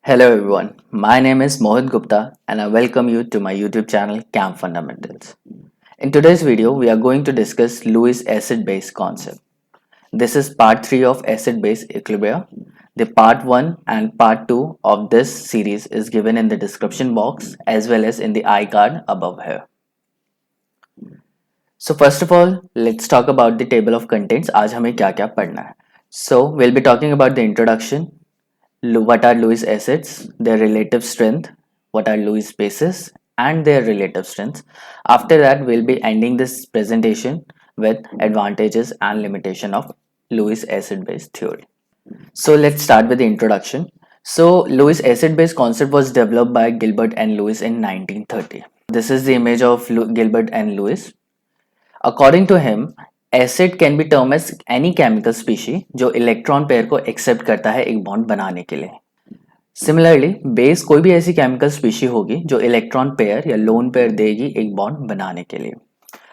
Hello everyone, my name is Mohit Gupta and I welcome you to my YouTube channel Camp Fundamentals. In today's video, we are going to discuss Lewis acid-base concept. This is part 3 of acid-base equilibria. The part 1 and part 2 of this series is given in the description box as well as in the iCard above here. So first of all, let's talk about the table of contents. आज हमें क्या क्या पढ़ना है. So we'll be talking about the introduction, what are Lewis acids, their relative strength, what are Lewis bases and their relative strengths. After that, we'll be ending this presentation with advantages and limitation of Lewis acid base theory. So let's start with the introduction. So Lewis acid base concept was developed by Gilbert and Lewis in 1930. This is the image of Gilbert and Lewis. According to him, acid can be term as any chemical species जो electron pair को accept करता है एक bond बनाने के लिए. Similarly base कोई भी ऐसी केमिकल स्पीशी होगी जो इलेक्ट्रॉन पेयर या लोन पेयर देगी एक बॉन्ड बनाने के लिए.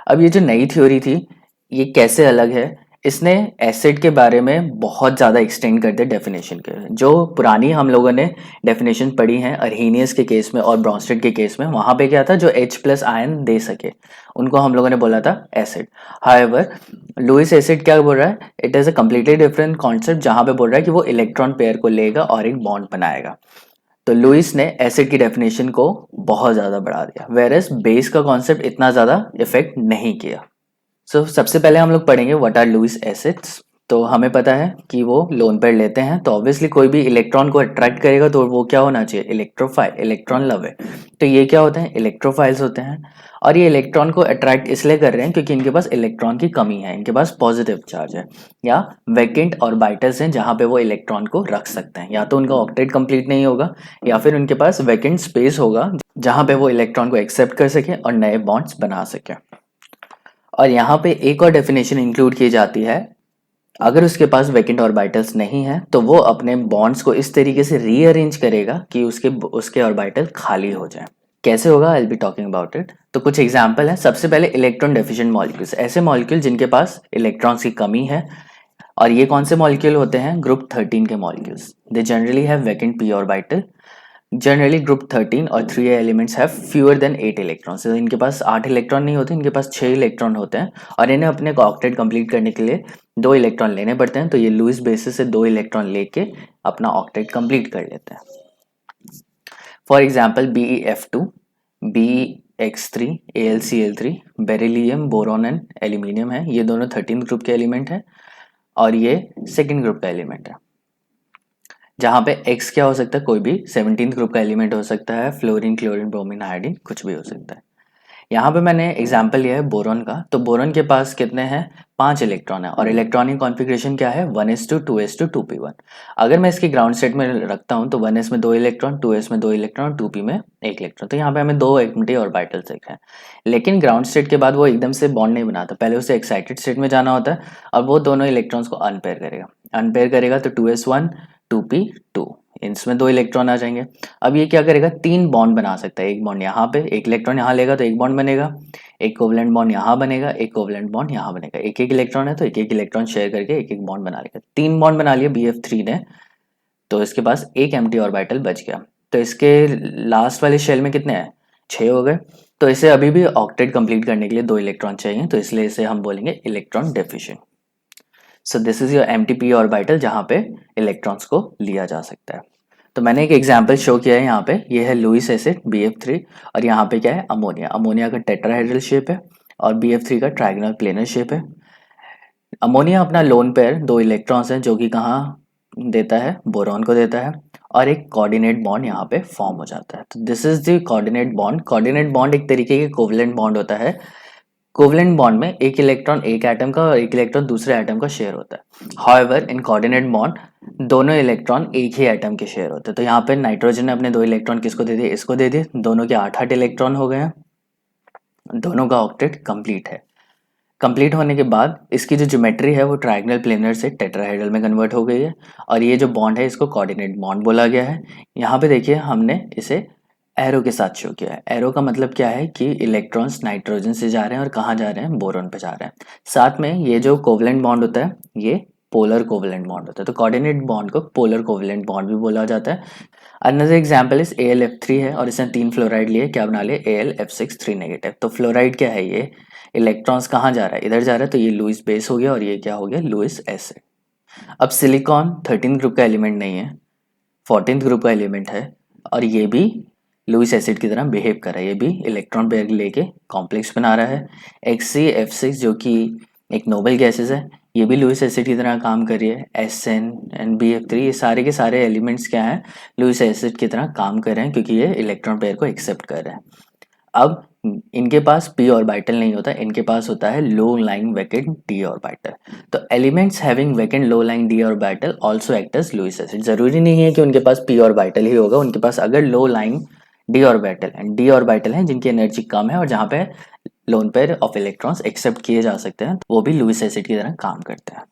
अब ये जो नई थ्योरी थी ये कैसे अलग है, इसने एसिड के बारे में बहुत ज़्यादा एक्सटेंड कर दिया डेफिनेशन के. जो पुरानी हम लोगों ने डेफिनेशन पढ़ी हैं अर्हीनियस के केस में और ब्रॉन्स्टेड के केस में, वहाँ पे क्या था, जो H+ आयन दे सके उनको हम लोगों ने बोला था एसिड. हाउएवर लुईस एसिड क्या बोल रहा है, it is a completely different concept जहाँ पे बोल रहा है कि वो इलेक्ट्रॉन पेयर को लेगा और एक बॉन्ड बनाएगा. तो लुईस ने एसिड की डेफिनेशन को बहुत ज़्यादा बढ़ा दिया, वेरएस बेस का कॉन्सेप्ट इतना ज़्यादा इफेक्ट नहीं किया. सबसे पहले हम लोग पढ़ेंगे व्हाट आर लुईस एसिड्स. तो हमें पता है कि वो लोन पेयर लेते हैं, तो ऑब्वियसली कोई भी इलेक्ट्रॉन को अट्रैक्ट करेगा तो वो क्या होना चाहिए, इलेक्ट्रोफाइल, इलेक्ट्रॉन लव है. तो ये क्या होते हैं, इलेक्ट्रोफाइल्स होते हैं. और ये इलेक्ट्रॉन को अट्रैक्ट इसलिए कर रहे हैं क्योंकि इनके पास इलेक्ट्रॉन की कमी है, इनके पास पॉजिटिव चार्ज है या वैकेंट ऑर्बिटल्स हैं जहाँ पे वो इलेक्ट्रॉन को रख सकते हैं. या तो उनका ऑक्टेट कंप्लीट नहीं होगा या फिर उनके पास वैकेंट स्पेस होगा जहाँ पे वो इलेक्ट्रॉन को एक्सेप्ट कर सके और नए बॉन्ड्स बना सके. और यहाँ पे एक और डेफिनेशन इंक्लूड की जाती है, अगर उसके पास वैकेंट ऑर्बिटल्स नहीं है तो वो अपने बॉन्ड्स को इस तरीके से रीअरेंज करेगा कि उसके ऑर्बिटल खाली हो जाए. कैसे होगा, I will be talking about it. तो कुछ एग्जांपल है. सबसे पहले इलेक्ट्रॉन डेफिशिएंट मॉलिक्यूल्स, ऐसे मॉलिक्यूल जिनके पास इलेक्ट्रॉन्स की कमी है. और ये कौन से मॉलिक्यूल होते हैं, ग्रुप 13 के molecules. They generally have vacant p orbital. Generally group 13 और 3a elements have fewer than 8 electrons. इनके पास 8 इलेक्ट्रॉन नहीं होते, इनके पास 6 इलेक्ट्रॉन होते हैं और इन्हें अपने ऑक्टेट कंप्लीट करने के लिए 2 इलेक्ट्रॉन लेने पड़ते हैं. तो ये लुईस बेसिस से 2 इलेक्ट्रॉन लेके अपना ऑक्टेट कंप्लीट कर लेते हैं. For example BeF2, BeX3, AlCl3, beryllium, boron and aluminium है. ये दोनों 13th ग्रुप के एलिमेंट है और ये सेकेंड ग्रुप का एलिमेंट है. जहाँ पे X क्या हो सकता है, कोई भी 17th ग्रुप का एलिमेंट हो सकता है, फ्लोरीन, क्लोरीन, ब्रोमीन, आयोडीन, कुछ भी हो सकता है. यहाँ पे मैंने एग्जाम्पल लिया है बोरॉन का. तो बोरॉन के पास कितने हैं, 5 इलेक्ट्रॉन है और इलेक्ट्रॉनिक कॉन्फ़िगरेशन क्या है, 1s2 2s2 2p1. अगर मैं इसकी ग्राउंड स्टेट में रखता हूँ तो 1s में 2 इलेक्ट्रॉन, 2s में 2 इलेक्ट्रॉन, 2p में 1 इलेक्ट्रॉन. तो यहाँ पे हमें 2 एम्प्टी ऑर्बिटल्स दिख रहे हैं. लेकिन ग्राउंड स्टेट के बाद वो एकदम से बॉन्ड नहीं बनाता, पहले उसे एक्साइटेड स्टेट में जाना होता है और वो दोनों इलेक्ट्रॉन्स को अनपेयर करेगा. अनपेयर करेगा तो 2s1 2p2, इसमें 2 इलेक्ट्रॉन आ जाएंगे. अब ये क्या करेगा, 3 बॉन्ड बना सकता है. एक बॉन्ड यहाँ पे, एक इलेक्ट्रॉन यहाँ लेगा तो एक बॉन्ड बनेगा, एक कोवलेंट बॉन्ड यहाँ बनेगा, एक कोवलेंट बॉन्ड यहाँ बनेगा. एक एक इलेक्ट्रॉन है तो एक एक इलेक्ट्रॉन शेयर करके एक एक बॉन्ड बना लेगा. 3 बॉन्ड बना लिया BF3 ने, तो इसके पास एक एम्प्टी ऑर्बिटल बच गया. तो इसके लास्ट वाले शेल में कितने हैं, 6 हो गए. तो इसे अभी भी ऑक्टेट कंप्लीट करने के लिए 2 इलेक्ट्रॉन चाहिए, तो इसलिए इसे हम बोलेंगे electron deficient. So this is your empty p orbital जहाँ पे इलेक्ट्रॉन्स को लिया जा सकता है. तो मैंने एक एग्जाम्पल शो किया है यहाँ पे, ये है लुईस एसिड BF3 और यहाँ पे क्या है, अमोनिया. अमोनिया का टेट्राहेड्रल शेप है और BF3 का ट्रायगोनल प्लेनर शेप है. अमोनिया अपना लोन पेयर 2 इलेक्ट्रॉन्स हैं जो कि कहाँ देता है, बोरॉन को देता है और एक कोऑर्डिनेट बॉन्ड यहाँ पे फॉर्म हो जाता है. तो this is the coordinate bond. Coordinate bond एक तरीके के कोवलेंट बॉन्ड होता है. कोवलेंट बॉन्ड में एक इलेक्ट्रॉन एक एटम का और एक इलेक्ट्रॉन दूसरे एटम का शेयर होता है. हाउएवर इन कोऑर्डिनेट बॉन्ड दोनों इलेक्ट्रॉन एक ही एटम के शेयर होते हैं. तो यहाँ पे नाइट्रोजन ने अपने 2 इलेक्ट्रॉन किसको दे दिए, इसको दे दिए. दोनों के 8 इलेक्ट्रॉन हो गए हैं, दोनों का ऑक्टेट कंप्लीट है. कंप्लीट होने के बाद इसकी जो ज्योमेट्री है वो ट्रायगोनल प्लेनर से टेट्राहेड्रल में कन्वर्ट हो गई है और ये जो बॉन्ड है इसको कोऑर्डिनेट बॉन्ड बोला गया है. यहाँ पे देखिए हमने इसे एरो के साथ शो किया है. एरो का मतलब क्या है कि इलेक्ट्रॉन्स नाइट्रोजन से जा रहे हैं और कहाँ जा रहे हैं, बोरॉन पे जा रहे हैं. साथ में ये जो कोवलेंट बॉन्ड होता है ये पोलर कोवेलेंट बॉन्ड होता है, तो कोऑर्डिनेट बॉन्ड को पोलर कोवेलेंट बॉन्ड भी बोला जाता है। अनदर एग्जाम्पल इज AlF3 है और इसने 3 फ्लोराइड लिए, क्या बना लिए AlF6 3 नेगेटिव। तो फ्लोराइड क्या है, ये इलेक्ट्रॉन्स कहाँ जा रहा है, इधर जा रहा है, तो ये लुईस बेस हो गया और ये क्या हो गया, लुईस एसिड। अब सिलिकॉन 13 ग्रुप का एलिमेंट नहीं है, 14th ग्रुप का एलिमेंट है और ये भी लुईस एसिड की तरह बिहेव कर रहा है, ये भी इलेक्ट्रॉन पेयर लेके कॉम्प्लेक्स बना रहा है। XCF6 जो कि एक नोबल गैसेस है, ये भी लुईस एसिड की तरह काम कर रही है। SN and BF3 ये सारे के सारे एलिमेंट्स क्या हैं, लुईस एसिड की तरह काम कर रहे हैं क्योंकि ये इलेक्ट्रॉन पेयर को एक्सेप्ट कर रहे हैं। अब इनके पास p ऑर्बिटल नहीं होता, इनके पास होता है low lying vacant d orbital. तो elements having vacant low lying d orbital also act as Lewis acid. जरूरी नहीं है कि उनके पास p ऑर्बिटल ही होगा, उनके पास अगर low lying d orbital and d orbital है जिनकी एनर्जी कम है और जहाँ पे lone pair of electrons accept किए जा सकते हैं, वो भी लुईस एसिड की तरह काम करते हैं।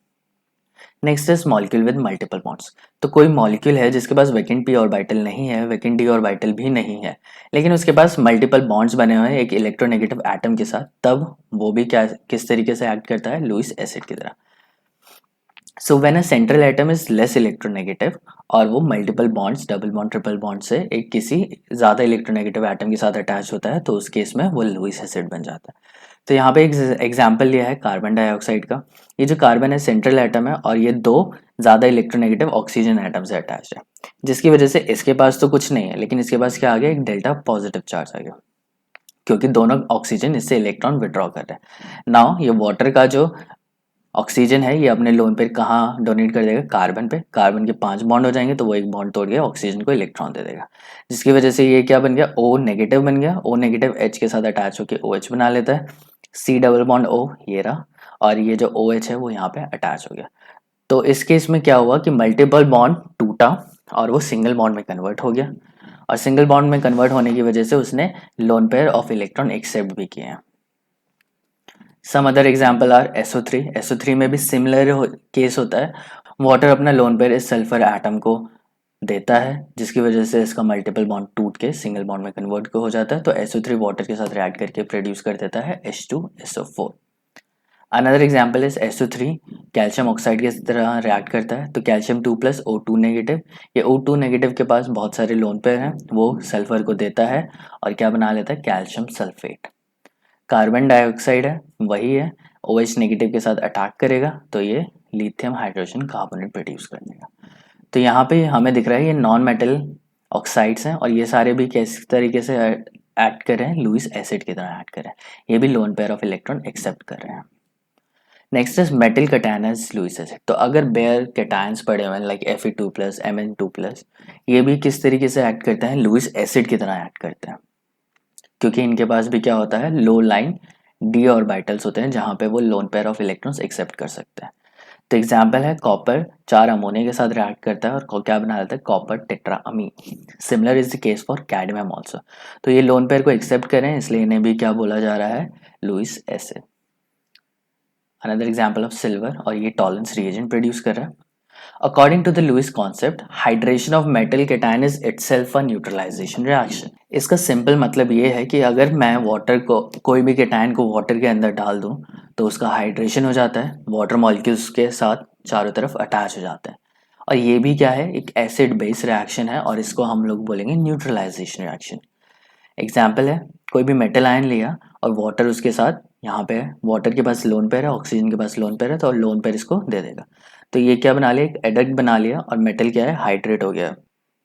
Next is molecule with multiple bonds. तो कोई मॉलिक्यूल है जिसके पास वैकेंट p ऑर्बिटल नहीं है, वैकेंट d ऑर्बिटल भी नहीं है, लेकिन उसके पास मल्टीपल बॉन्ड्स बने हुए हैं एक इलेक्ट्रोनेगेटिव एटम के साथ, तब वो भी क्या किस तरीके से एक्ट करता है, लुईस एसिड की तरह। So when a central atom is less electronegative और वो multiple bonds double bond triple bond से एक किसी ज़्यादा इलेक्ट्रोनेगेटिव एटम के साथ अटैच होता है, तो उस केस में वो लुईस एसिड बन जाता है। तो यहाँ पे एक एग्जाम्पल लिया है कार्बन डाइऑक्साइड का। ये जो कार्बन है सेंट्रल एटम है और ये दो ज़्यादा इलेक्ट्रोनेगेटिव ऑक्सीजन एटम से अटैच है, जिसकी वजह से इसके पास तो कुछ नहीं है, लेकिन इसके पास क्या आ गया, एक डेल्टा पॉजिटिव चार्ज आ गया क्योंकि दोनों ऑक्सीजन इससे इलेक्ट्रॉन विड्रॉ कर रहे हैं। नाउ ये वाटर का जो ऑक्सीजन है ये अपने लोन पेयर कहाँ डोनेट कर देगा, कार्बन पे। कार्बन के 5 बॉन्ड हो जाएंगे तो वो एक बॉन्ड तोड़ के ऑक्सीजन को इलेक्ट्रॉन दे देगा, जिसकी वजह से ये क्या बन गया, O नेगेटिव बन गया। O नेगेटिव H के साथ अटैच होकर OH बना लेता है, C डबल बॉन्ड O ये रहा, और ये जो OH है वो यहाँ पे अटैच हो गया। तो इस केस में क्या हुआ कि मल्टीपल बॉन्ड टूटा और वो सिंगल बॉन्ड में कन्वर्ट हो गया, और सिंगल बॉन्ड में कन्वर्ट होने की वजह से उसने lone pair of electron accept भी किए हैं। Some other example are SO3। SO3 में भी सिमिलर केस होता है, वाटर अपना लोन पेयर इस सल्फर एटम को देता है, जिसकी वजह से इसका मल्टीपल बॉन्ड टूट के सिंगल बॉन्ड में कन्वर्ट हो जाता है, तो SO3 वाटर के साथ रिएक्ट करके प्रोड्यूस कर देता है H2SO4। Another example is SO3 calcium oxide की तरह रिएक्ट करता है, तो कैल्शियम 2 प्लस O2 नेगेटिव, ये O2 नेगेटिव के पास बहुत सारे लोन पेयर हैं, वो सल्फर को देता है और क्या बना लेता है, कैल्शियम सल्फेट। कार्बन डाइऑक्साइड है वही है, OH नेगेटिव के साथ अटैक करेगा तो ये लिथियम हाइड्रोजन कार्बोनेट प्रोड्यूस कर देगा। तो यहाँ पे हमें दिख रहा है ये नॉन मेटल ऑक्साइड्स हैं और ये सारे भी किस तरीके से एक्ट कर रहे हैं, लुईस एसिड की तरह एक्ट कर रहे हैं, ये भी lone pair of electron accept कर रहे हैं। Next is metal cation as Lewis acid. तो अगर बेयर कैटायंस पड़े हुए हैं like Fe2 plus Mn2 plus, ये भी किस तरीके से एक्ट करते हैं, लुईस एसिड की तरह एक्ट करते हैं, क्योंकि इनके पास भी क्या होता है, लो लाइन d ऑर्बिटल्स होते हैं जहाँ पे वो lone pair of electrons accept कर सकते हैं। तो एग्जाम्पल है कॉपर 4 अमोनिया के साथ रिएक्ट करता है और क्या बना लेता है, copper tetraammine. Similar is the case for cadmium also. तो ये लोन पेयर को एक्सेप्ट करें इसलिए इन्हें भी क्या बोला जा रहा है, Lewis acid. Another example of silver, और ये टॉलरेंस रिएजेंट प्रोड्यूस कर रहा है। According to the Lewis concept, hydration of metal cation is itself a neutralisation reaction. इसका सिंपल मतलब ये है कि अगर मैं वाटर को, कोई भी कैटायन को वाटर के अंदर डाल दूं तो उसका हाइड्रेशन हो जाता है, वाटर मॉलिक्यूल्स के साथ चारों तरफ अटैच हो जाते हैं, और ये भी क्या है, एक एसिड बेस रिएक्शन है और इसको हम लोग बोलेंगे न्यूट्रलाइजेशन रिएक्शन। एग्जाम्पल है कोई भी मेटल आयन लिया और वाटर उसके साथ यहाँ पे है, वाटर के पास लोन पेयर है, ऑक्सीजन के पास लोन पेयर है, तो लोन पेयर इसको दे देगा, तो ये क्या बना लिया, एक एडक्ट बना लिया और मेटल क्या है, हाइड्रेट हो गया।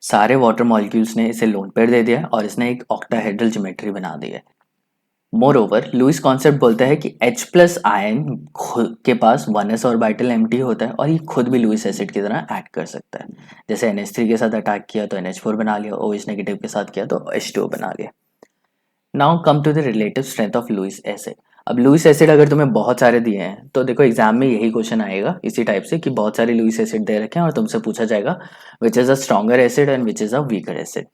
सारे वाटर मॉलिक्यूल्स ने इसे लोन पेयर दे दिया और इसने एक ऑक्टाहेड्रल ज्योमेट्री बना दी है। मोर ओवर लुईस कॉन्सेप्ट बोलता है कि H प्लस आयन के पास 1s ऑर्बिटल एम्प्टी होता है और ये खुद भी लुईस एसिड की तरह एक्ट कर सकता है। जैसे NH3 के साथ अटैक किया तो NH4 बना लिया, OH नेगेटिव के साथ किया तो H2O बना लिया। Now come to the relative strength of Lewis acid. अब लुईस एसिड अगर तुम्हें बहुत सारे दिए हैं तो देखो एग्जाम में यही क्वेश्चन आएगा इसी टाइप से कि बहुत सारे लुईस एसिड दे रखे हैं और तुमसे पूछा जाएगा which is a stronger acid and which is a weaker acid.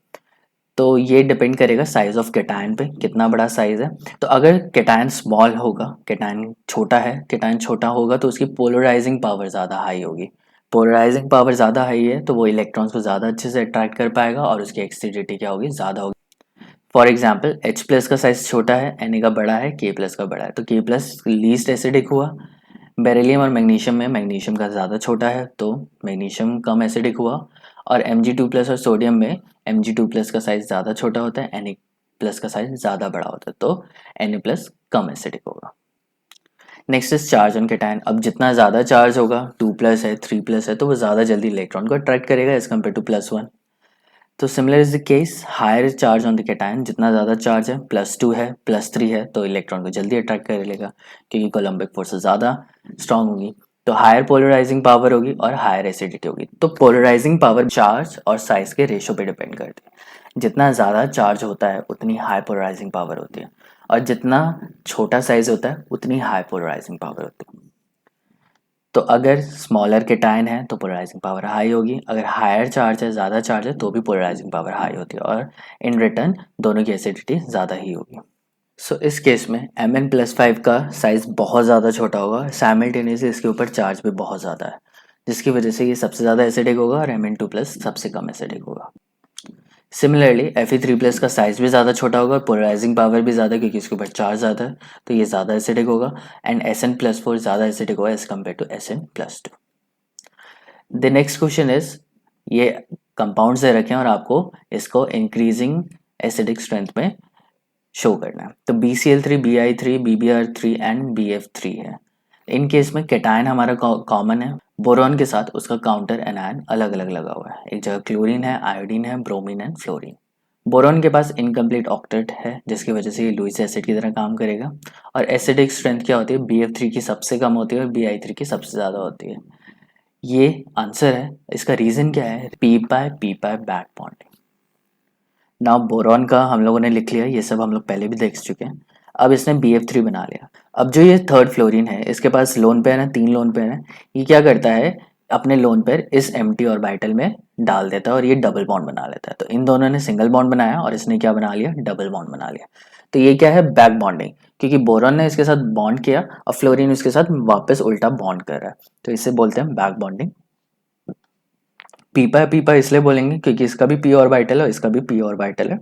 तो ये डिपेंड करेगा साइज ऑफ कैटायन पे, कितना बड़ा साइज है। तो अगर कैटायन स्मॉल होगा, कैटायन छोटा है, कैटायन छोटा होगा तो उसकी पोलराइजिंग पावर ज़्यादा हाई होगी। पोलराइजिंग पावर ज़्यादा हाई है तो वो इलेक्ट्रॉन्स को ज़्यादा अच्छे से अट्रैक्ट कर पाएगा और उसकी एक्सिडिटी क्या होगी, ज़्यादा होगी। फॉर एग्जाम्पल H प्लस का साइज छोटा है, Na का बड़ा है, K प्लस का बड़ा है, तो K प्लस लीस्ट एसिडिक हुआ, बेरिलियम और मैग्नीशियम में मैग्नीशियम का ज़्यादा छोटा है तो मैग्नीशियम कम एसिडिक हुआ, और Mg2+ और सोडियम में Mg2+ का साइज़ ज़्यादा छोटा होता है, Na+ का साइज़ ज़्यादा बड़ा होता है तो Na+ कम एसिडिक होगा। Next is charge on cation. अब जितना ज़्यादा चार्ज होगा, 2+ है 3+ है, तो वो ज़्यादा जल्दी इलेक्ट्रॉन को अट्रैक्ट करेगा एज कम्पेयर टू +1। तो similar is the case, higher charge on the cation, जितना ज़्यादा चार्ज है, +2 है +3 है, तो इलेक्ट्रॉन को जल्दी अट्रैक्ट कर लेगा क्योंकि कोलम्बिक फोर्स ज़्यादा स्ट्रांग होगी, तो हायर पोलराइजिंग पावर होगी और हायर एसिडिटी होगी। तो पोलराइजिंग पावर चार्ज और साइज के रेशो पे डिपेंड करती है। जितना ज़्यादा चार्ज होता है उतनी हाई पोलराइजिंग पावर होती है, और जितना छोटा साइज होता है उतनी हाई पोलराइजिंग पावर होती है। तो अगर स्मॉलर कैटायन है तो पोलराइजिंग पावर हाई होगी, अगर हायर चार्ज है, ज़्यादा चार्ज है, तो भी पोलराइजिंग पावर हाई होती है, और इन रिटर्न दोनों की एसिडिटी ज़्यादा ही होगी। सो इस केस में Mn+5 का साइज़ बहुत ज़्यादा छोटा होगा, साइमल्टेनियसली इसके ऊपर चार्ज भी बहुत ज़्यादा है, जिसकी वजह से ये सबसे ज़्यादा एसिडिक होगा और Mn2+ सबसे कम एसिडिक होगा। सिमिलरली Fe3+ का साइज़ भी ज़्यादा छोटा होगा और पोलराइजिंग पावर भी ज़्यादा, क्योंकि इसके ऊपर चार्ज ज़्यादा है, तो ये ज़्यादा एसिडिक होगा, एंड Sn+4 ज़्यादा एसिडिक होगा as compare to Sn+2। The next question is, ये कंपाउंड्स दे रखे हैं और आपको इसको इंक्रीजिंग एसिडिक स्ट्रेंथ में शो करना है। तो BCl3, Bi3, BBr3 and BF3 है। इन केस में कैटायन हमारा कॉमन है, बोरॉन के साथ उसका काउंटर एनायन अलग अलग लगा हुआ है। एक जगह क्लोरीन है, आयोडीन है, ब्रोमीन एंड फ्लोरीन। बोरॉन के पास इनकम्प्लीट ऑक्टेट है, जिसकी वजह से ये लुईस एसिड की तरह काम करेगा। और एसिडिक स्ट्रेंथ क्या होती है, BF3 की सबसे कम होती है और Bi3 की सबसे ज़्यादा होती है। ये आंसर है। इसका रीज़न क्या है, पी पाई बैक बॉन्डिंग। नाउ बोरॉन का हम लोगों ने लिख लिया, ये सब हम लोग पहले भी देख चुके हैं। अब इसने BF3 बना लिया। अब जो ये थर्ड फ्लोरीन है, इसके पास लोन पेयर है, 3 लोन पेयर है। ये क्या करता है, अपने लोन पेयर इस एम्प्टी ऑर्बिटल में डाल देता है और ये डबल बॉन्ड बना लेता है। तो इन दोनों ने सिंगल बॉन्ड बनाया और इसने क्या बना लिया, डबल बॉन्ड बना लिया। तो ये क्या है, बैक बॉन्डिंग, क्योंकि बोरॉन ने इसके साथ बॉन्ड किया और फ्लोरीन उसके साथ वापस उल्टा बॉन्ड कर रहा है, तो इसे बोलते हैं बैक बॉन्डिंग। पीपा पीपा इसलिए बोलेंगे क्योंकि इसका भी पी ऑर्बिटल है और इसका भी पी ऑर्बिटल है।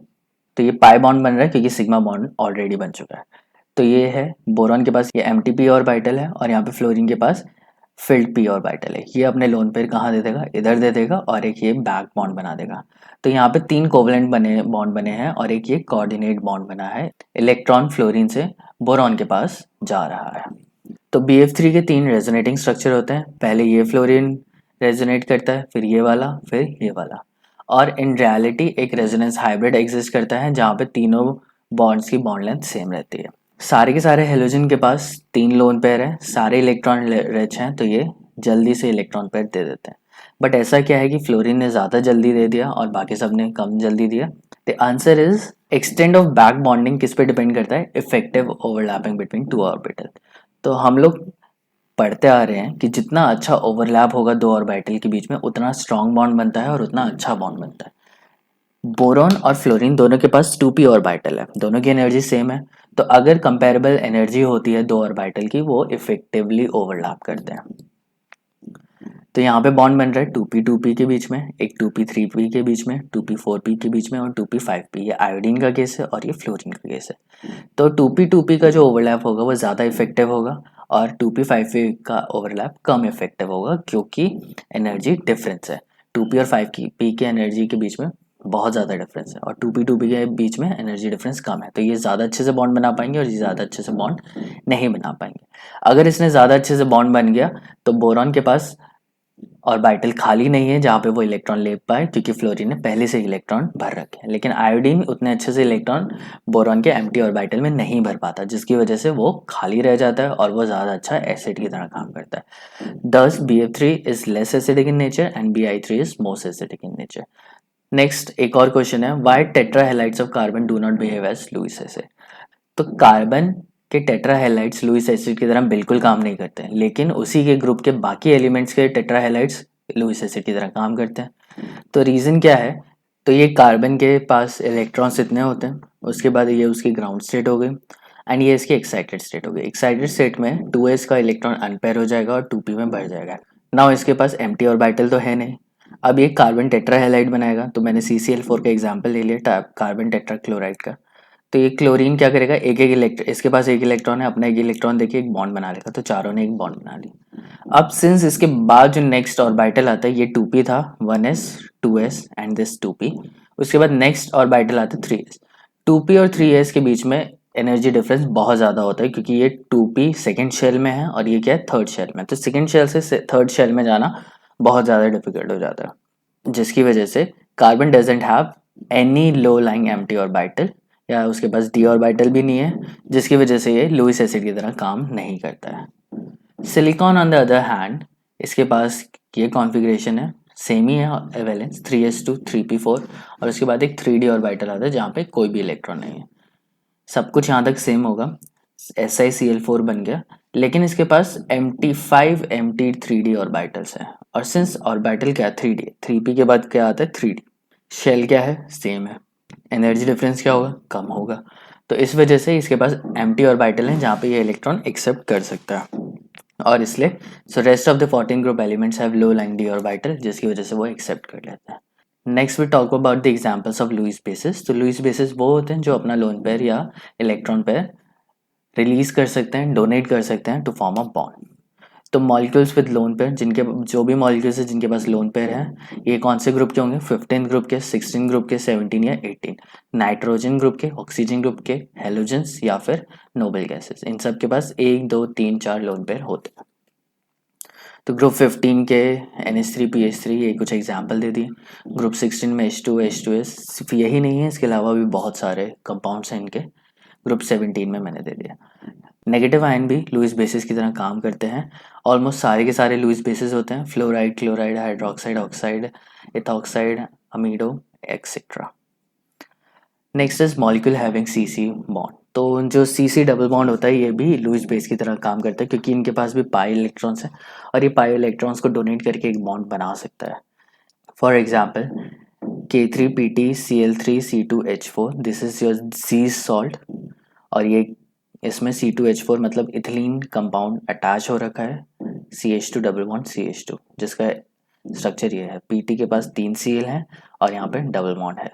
तो ये पाई बॉन्ड बन रहा है क्योंकि सिग्मा बॉन्ड ऑलरेडी बन चुका है। तो ये है बोरॉन के पास ये एम्प्टी पी ऑर्बिटल है और यहाँ पे फ्लोरीन के पास फिल्ड पी ऑर्बिटल है। ये अपने लोन पेयर कहाँ दे देगा, इधर दे देगा, और एक ये बैक बॉन्ड बना देगा। तो यहाँ पे 3 कोवलेंट बॉन्ड बने हैं और एक ये कोऑर्डिनेट बॉन्ड बना है। इलेक्ट्रॉन फ्लोरीन से बोरॉन के पास जा रहा है। तो BF3 के 3 रेजोनेटिंग स्ट्रक्चर होते हैं। पहले ये फ्लोरीन रेजोनेट करता है, फिर ये वाला, फिर ये वाला। और इन रियलिटी एक रेजोनेंस हाइब्रिड एग्जिस्ट करता है जहाँ पे तीनों बॉन्ड्स की बॉन्ड लेंथ सेम रहती है। सारे के सारे हेलोजन के पास 3 लोन पेयर है, सारे इलेक्ट्रॉन रिच हैं, तो ये जल्दी से इलेक्ट्रॉन पेयर दे देते हैं। बट ऐसा क्या है कि फ्लोरीन ने ज़्यादा जल्दी दे दिया और बाकी सब ने कम जल्दी दिया। The answer is, extend of back bonding किस पे डिपेंड करता है, इफेक्टिव ओवरलैपिंग बिटवीन 2 ऑर्बिटल। तो हम लोग पढ़ते आ रहे हैं कि जितना अच्छा ओवरलैप होगा 2 ऑर्बिटल के बीच में, उतना स्ट्रॉन्ग बॉन्ड बनता है और उतना अच्छा बॉन्ड बनता है। बोरॉन और फ्लोरीन दोनों के पास 2p ऑर्बिटल है, दोनों की एनर्जी सेम है। तो अगर कंपेरेबल एनर्जी होती है 2 ऑर्बिटल की, वो इफेक्टिवली ओवरलैप करते हैं। तो यहाँ पे बॉन्ड बन रहा है 2p के बीच में, एक 2p3p के बीच में, 2p4p के बीच में और 2p5p। ये आयोडीन का केस है और ये फ्लोरीन का केस है। तो 2p का जो ओवरलैप होगा वो ज़्यादा इफेक्टिव होगा और 2p5p का ओवरलैप कम इफेक्टिव होगा, क्योंकि एनर्जी डिफरेंस है। 2p और 5p के एनर्जी के बीच में बहुत ज़्यादा डिफरेंस है और 2p के बीच में एनर्जी डिफरेंस कम है, तो ये ज़्यादा अच्छे से बॉन्ड बना पाएंगे और ये ज़्यादा अच्छे से बॉन्ड नहीं बना पाएंगे। अगर इसने ज़्यादा अच्छे से बॉन्ड बन गया तो बोरॉन के पास ऑर्बिटल खाली नहीं है जहाँ पे वो इलेक्ट्रॉन ले पाए, क्योंकि फ्लोरीन ने पहले से इलेक्ट्रॉन भर रखे हैं। लेकिन आयोडीन उतने अच्छे से इलेक्ट्रॉन बोरॉन के एम्प्टी ऑर्बिटल में नहीं भर पाता, जिसकी वजह से वो खाली रह जाता है और वो ज़्यादा अच्छा एसिड की तरह काम करता है। दस BF3 is less acidic in nature and Bi3 is most acidic in nature. Next एक और क्वेश्चन है, why tetrahalides of carbon do not behave as Lewis acid. तो कार्बन के टेट्राहेलाइड्स लुईस एसिड की तरह बिल्कुल काम नहीं करते हैं, लेकिन उसी के ग्रुप के बाकी एलिमेंट्स के टेट्राहेलाइड्स लुईस एसिड की तरह काम करते हैं। तो रीज़न क्या है, तो ये कार्बन के पास इलेक्ट्रॉन्स इतने होते हैं, उसके बाद ये उसकी ग्राउंड स्टेट हो गई एंड ये इसकी एक्साइटेड स्टेट हो गई। एक्साइटेड स्टेट में 2s का इलेक्ट्रॉन अनपेयर हो जाएगा और 2p में बढ़ जाएगा। नाउ इसके पास एम्प्टी ऑर्बिटल तो है नहीं। अब ये कार्बन टेट्राहेलाइड बनाएगा, तो मैंने CCl4 का एग्जाम्पल ले लिया कार्बन टेट्राक्लोराइड का। तो ये क्लोरीन क्या करेगा, एक एक इलेक्ट्रॉन, इसके पास एक इलेक्ट्रॉन है, अपना एक इलेक्ट्रॉन देके एक बॉन्ड बना लेगा, तो चारों ने एक बॉन्ड बना लिया। अब सिंस इसके बाद जो नेक्स्ट ऑर्बिटल आता है ये 2p था, 1s 2s and this 2p, उसके बाद नेक्स्ट ऑर्बिटल आता है 3s। 2p और 3s के बीच में एनर्जी डिफरेंस बहुत ज़्यादा होता है क्योंकि ये 2p सेकेंड शेल में है और ये क्या है, थर्ड शेल में। तो सेकेंड शेल से थर्ड शेल में जाना बहुत ज़्यादा डिफिकल्ट हो जाता है, जिसकी वजह से carbon doesn't have any low lying empty orbital, या उसके पास डी ऑर्बिटल भी नहीं है, जिसकी वजह से ये लुईस एसिड की तरह काम नहीं करता है। Silicon on the other hand, इसके पास ये कॉन्फ़िगरेशन है, सेम ही है वैलेंस 3s2 3p4, और उसके बाद एक 3d ऑर्बिटल आता है जहाँ पे कोई भी इलेक्ट्रॉन नहीं है। सब कुछ यहाँ तक सेम होगा, SiCl4 बन गया, लेकिन इसके पास Mt5 Mt3d ऑर्बिटल्स है। और सिंस ऑर्बिटल क्या है 3d, 3p के बाद क्या आता है 3d, शेल क्या है सेम है, एनर्जी डिफरेंस क्या होगा, कम होगा। तो इस वजह से इसके पास एम्प्टी ऑर्बिटल है जहाँ पे ये इलेक्ट्रॉन एक्सेप्ट कर सकता है, और इसलिए so rest of the 14 group elements have low lying D orbital, जिसकी वजह से वो एक्सेप्ट कर लेते हैं। Next we talk about the examples of Lewis bases. तो लुईस बेसिस वो होते हैं जो अपना लोन पेयर या इलेक्ट्रॉन पेयर रिलीज कर सकते हैं, डोनेट कर सकते हैं टू फॉर्म अ बॉन्ड। तो मॉलिक्यूल्स विद लोन पेयर, जिनके जो भी मॉलिक्यूल्स है जिनके पास लोन पेयर है, ये कौन से ग्रुप के होंगे, 15 ग्रुप के, 16 ग्रुप के, 17 या 18, नाइट्रोजन ग्रुप के, ऑक्सीजन ग्रुप के, हेलोजेंस या फिर नोबल गैसेस, इन सब के पास 1 2 3 4 लोन पेयर होते हैं। तो ग्रुप 15 के NH3PH3 ये कुछ एग्जाम्पल दे दिए। ग्रुप 16 में H2 H2S, सिर्फ यही नहीं है, इसके अलावा भी बहुत सारे कंपाउंड्स हैं इनके। ग्रुप 17 में मैंने दे दिया। नेगेटिव आयन भी लुईस बेसिस की तरह काम करते हैं। ऑलमोस्ट सारे के सारे लुईस बेसिस होते हैं, fluoride, chloride, hydroxide, oxide, ethoxide, amido etcetera. Next is molecule having CC bond. तो जो CC डबल बॉन्ड होता है ये भी लुईस बेस की तरह काम करता है क्योंकि इनके पास भी पाई इलेक्ट्रॉन्स हैं और ये पाई इलेक्ट्रॉन्स को डोनेट करके एक बॉन्ड बना सकता है। For example K3PT Cl3C2H4, this is your Z salt, और ये इसमें C2H4 मतलब इथिलीन कंपाउंड अटैच हो रखा है, CH2 डबल बॉन्ड CH2, जिसका स्ट्रक्चर ये है। PT के पास 3 Cl है और यहाँ पे डबल बॉन्ड है,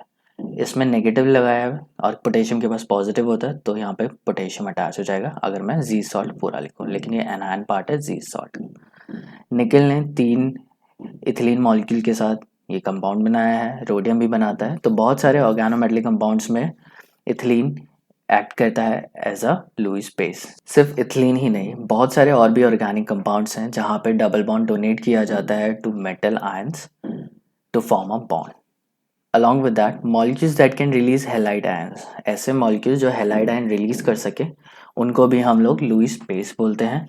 इसमें नेगेटिव लगाया है और पोटेशियम के पास पॉजिटिव होता है, तो यहाँ पे पोटेशियम अटैच हो जाएगा अगर मैं Z सॉल्ट पूरा लिखूँ, लेकिन ये एनहाइन पार्ट है Z सॉल्ट। निकल ने 3 इथिलीन मॉलिक्यूल के साथ ये कंपाउंड बनाया है, रोडियम भी बनाता है। तो बहुत सारे ऑर्गेनोमेटेलिक कंपाउंड्स में इथिलीन एक्ट करता है एज अ लुईस बेस। सिर्फ इथिलीन ही नहीं, बहुत सारे और भी ऑर्गेनिक कंपाउंड्स हैं जहाँ पे डबल बॉन्ड डोनेट किया जाता है to metal ions to form a bond. Along with that molecules that can release halide ions, ऐसे मॉलिक्यूल्स जो हेलाइड आयन रिलीज कर सके उनको भी हम लोग लुईस बेस बोलते हैं।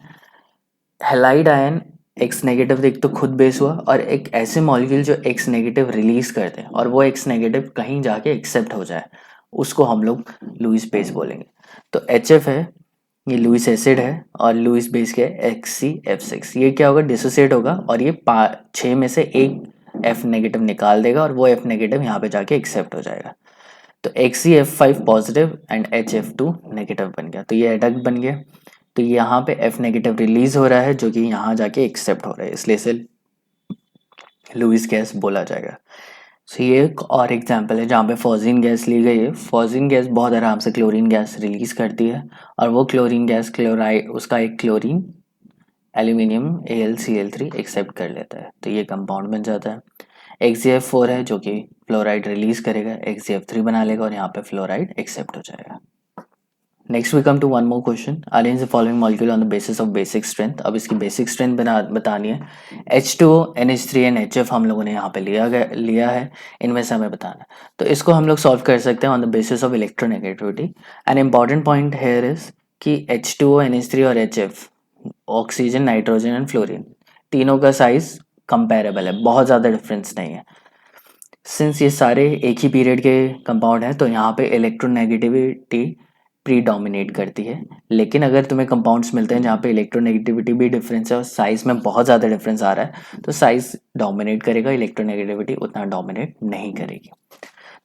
हेलाइड आयन एक्स नेगेटिव एक तो खुद बेस हुआ, और एक ऐसे मॉलिक्यूल जो एक्स नेगेटिव रिलीज करते हैं और वो एक्स नेगेटिव कहीं जाके एक्सेप्ट हो जाए, उसको हम लोग लुईस बेस बोलेंगे। तो HF है, ये लुईस एसिड है, और लुईस बेस के HCF6, ये क्या होगा, डिसोसिएट होगा और ये 6 में से एक F नेगेटिव निकाल देगा और वो F नेगेटिव यहाँ पे जाके एक्सेप्ट हो जाएगा। तो HCF5 positive and HF2 negative बन गया, तो ये एडक्ट बन गया। तो यहाँ पे F नेगेटिव रिलीज हो रहा है जो कि यहाँ जाके एक्सेप्ट हो रहा है, इसलिए इसे लुईस गैस बोला जाएगा। सो ये एक और एग्जांपल है जहाँ पे फॉजिन गैस ली गई है। फॉजिन गैस बहुत आराम से क्लोरीन गैस रिलीज करती है, और वो क्लोरीन गैस क्लोराइड उसका एक क्लोरीन एल्यूमिनियम AlCl3 एक्सेप्ट कर लेता है, तो ये कंपाउंड बन जाता है। XeF4 है जो कि फ्लोराइड रिलीज करेगा, XeF3 बना लेगा और यहाँ पे फ्लोराइड एक्सेप्ट हो जाएगा। Next we come to one more question, arrange the following molecule on the basis of basic strength. अब इसकी बेसिक स्ट्रेंथ बतानी है। H2O NH3 एंड HF हम लोगों ने यहाँ पे लिया है, इनमें से हमें बताना है। तो इसको हम लोग सॉल्व कर सकते हैं on the basis of electronegativity. An important point here is कि H2O NH3 और HF, oxygen, nitrogen and fluorine, तीनों का साइज कंपेरेबल है, बहुत ज़्यादा डिफरेंस नहीं है। सिंस ये सारे एक ही पीरियड के कंपाउंड हैं तो यहाँ पे इलेक्ट्रोनेगेटिविटी प्रीडोमिनेट करती है। लेकिन अगर तुम्हें कंपाउंड्स मिलते हैं जहाँ पे इलेक्ट्रोनेगेटिविटी भी डिफरेंस है और साइज में बहुत ज़्यादा डिफरेंस आ रहा है, तो साइज डोमिनेट करेगा, इलेक्ट्रोनेगेटिविटी उतना डोमिनेट नहीं करेगी।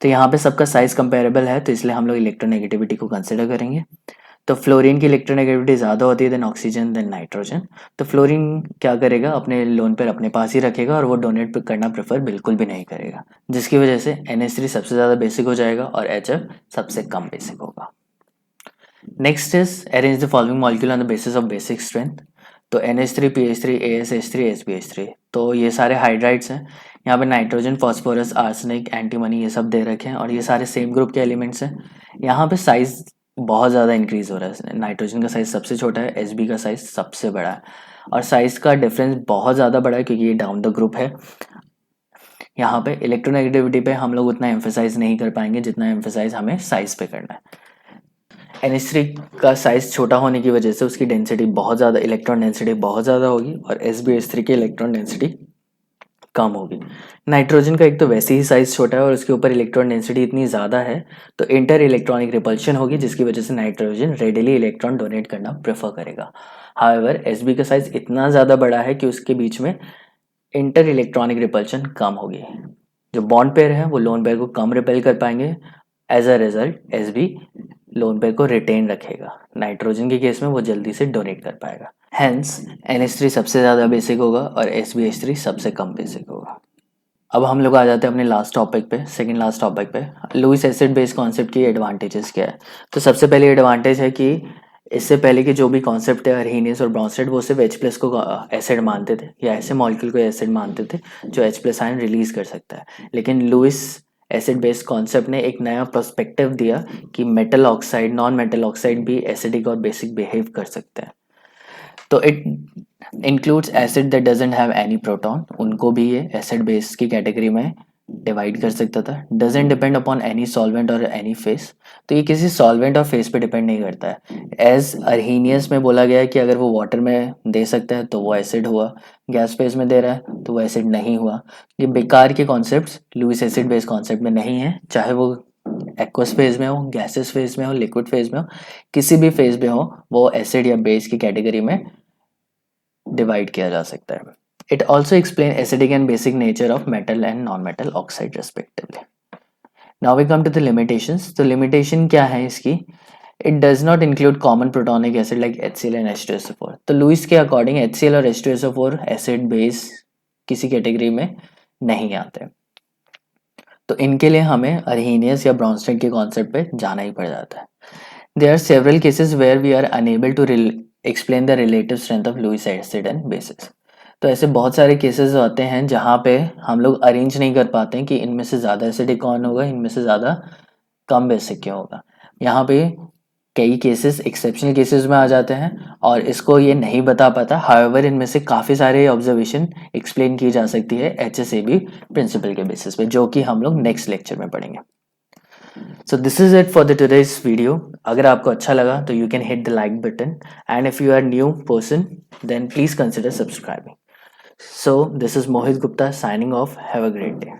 तो यहाँ पे सबका साइज कंपेरेबल है, तो इसलिए हम लोग इलेक्ट्रोनेगेटिविटी को कंसिडर करेंगे। तो फ्लोरीन की इलेक्ट्रोनेगेटिविटी ज़्यादा होती है देन ऑक्सीजन देन नाइट्रोजन। तो फ्लोरीन क्या करेगा, अपने लोन पेयर अपने पास ही रखेगा और वो डोनेट करना प्रेफर बिल्कुल भी नहीं करेगा, जिसकी वजह से NH3 सबसे ज़्यादा बेसिक हो जाएगा और HF सबसे कम बेसिक होगा। Next is arrange the following molecule on the basis of basic strength. तो NH3 PH3 ASH3 SBH3, तो ये सारे हाइड्राइड्स हैं। यहाँ पे नाइट्रोजन, फास्फोरस, आर्सेनिक, एंटीमनी ये सब दे रखे हैं और ये सारे सेम ग्रुप के एलिमेंट्स हैं। यहाँ पे साइज बहुत ज़्यादा इंक्रीज हो रहा है। नाइट्रोजन का साइज सबसे छोटा है, SB का साइज सबसे बड़ा है और साइज का डिफरेंस बहुत ज़्यादा बड़ा है क्योंकि ये डाउन द ग्रुप है। यहाँ पे इलेक्ट्रोनेगेटिविटी पे हम लोग उतना एम्फेसाइज नहीं कर पाएंगे जितना एम्फेसाइज हमें साइज पे करना है। NH3 का साइज छोटा होने की वजह से उसकी डेंसिटी बहुत ज़्यादा, इलेक्ट्रॉन डेंसिटी बहुत ज़्यादा होगी और SbH3 की इलेक्ट्रॉन डेंसिटी कम होगी। नाइट्रोजन का एक तो वैसे ही साइज छोटा है और उसके ऊपर इलेक्ट्रॉन डेंसिटी इतनी ज़्यादा है तो इंटर इलेक्ट्रॉनिक रिपल्शन होगी, जिसकी वजह से नाइट्रोजन रेडिली इलेक्ट्रॉन डोनेट करना प्रेफर करेगा। हाउएवर SB का साइज इतना ज़्यादा बड़ा है कि उसके बीच में इंटर इलेक्ट्रॉनिक रिपल्शन कम होगी। जो बॉन्ड पेयर है वो लोन पेयर को कम रिपेल कर पाएंगे। As a result SB lone pair को रिटेन रखेगा। नाइट्रोजन के केस में वो जल्दी से डोनेट कर पाएगा। हेंस NH3 सबसे ज़्यादा बेसिक होगा और SbH3 सबसे कम बेसिक होगा। अब हम लोग आ जाते हैं अपने लास्ट टॉपिक पे, सेकंड लास्ट टॉपिक पे, लुईस एसिड बेस कॉन्सेप्ट की एडवांटेजेस क्या है। तो सबसे पहले एडवांटेज है कि इससे पहले के जो भी कॉन्सेप्ट है अर्हीनियस और ब्रॉन्स्टेड, वो सिर्फ H+ को एसिड मानते थे या ऐसे मॉलिक्यूल को एसिड मानते थे जो H+ आयन रिलीज कर सकता है। लेकिन लुईस एसिड बेस कॉन्सेप्ट ने एक नया पर्सपेक्टिव दिया कि metal oxide, non metal oxide भी एसिडिक और बेसिक बिहेव कर सकते हैं। तो it includes acid that doesn't have any proton, उनको भी ये एसिड बेस की कैटेगरी में डिवाइड कर सकता था। Doesn't depend upon any solvent और एनी फेस, तो ये किसी सॉल्वेंट और फेस पे डिपेंड नहीं करता है। एज अर्हीनियस में बोला गया है कि अगर वो वाटर में दे सकता है तो वो एसिड हुआ, गैस फेज में दे रहा है तो वो एसिड नहीं हुआ। ये बेकार के concepts Lewis acid base concept में नहीं है, चाहे वो एक्वस फेज में हो, गैसेस फेज में हो, लिक्विड फेज में हो, किसी भी फेज में हो, वो एसिड या बेस की कैटेगरी में डिवाइड किया जा सकता है। It also explain acidic and basic nature of metal and non metal oxide respectively. Now we come to the limitations. तो लिमिटेशन क्या है इसकी, it does not include common protonic acid like HCl and H2SO4। तो Lewis के according HCl और H2SO4 acid base किसी category में नहीं आते, तो इनके लिए हमें अर्हीनियस या ब्रॉन्स्टेड के कॉन्सेप्ट पे जाना ही पड़ जाता है। There are several cases where we are unable to explain the relative strength of Lewis acid and bases. तो ऐसे बहुत सारे केसेस होते हैं जहाँ पे हम लोग अरेंज नहीं कर पाते हैं कि इनमें से ज़्यादा एसिडिक कौन होगा, इनमें से ज़्यादा कम बेसिक क्यों होगा। यहाँ पे कई केसेस एक्सेप्शनल केसेस में आ जाते हैं और इसको ये नहीं बता पाता। हाउएवर इनमें से काफ़ी सारे ऑब्जर्वेशन एक्सप्लेन की जा सकती है HSAB प्रिंसिपल के बेसिस पे, जो कि हम लोग नेक्स्ट लेक्चर में पढ़ेंगे। So this is it for the today's video. अगर आपको अच्छा लगा तो you can hit the like button and if you are new person then please consider subscribing. So this is Mohit Gupta signing off. Have a great day.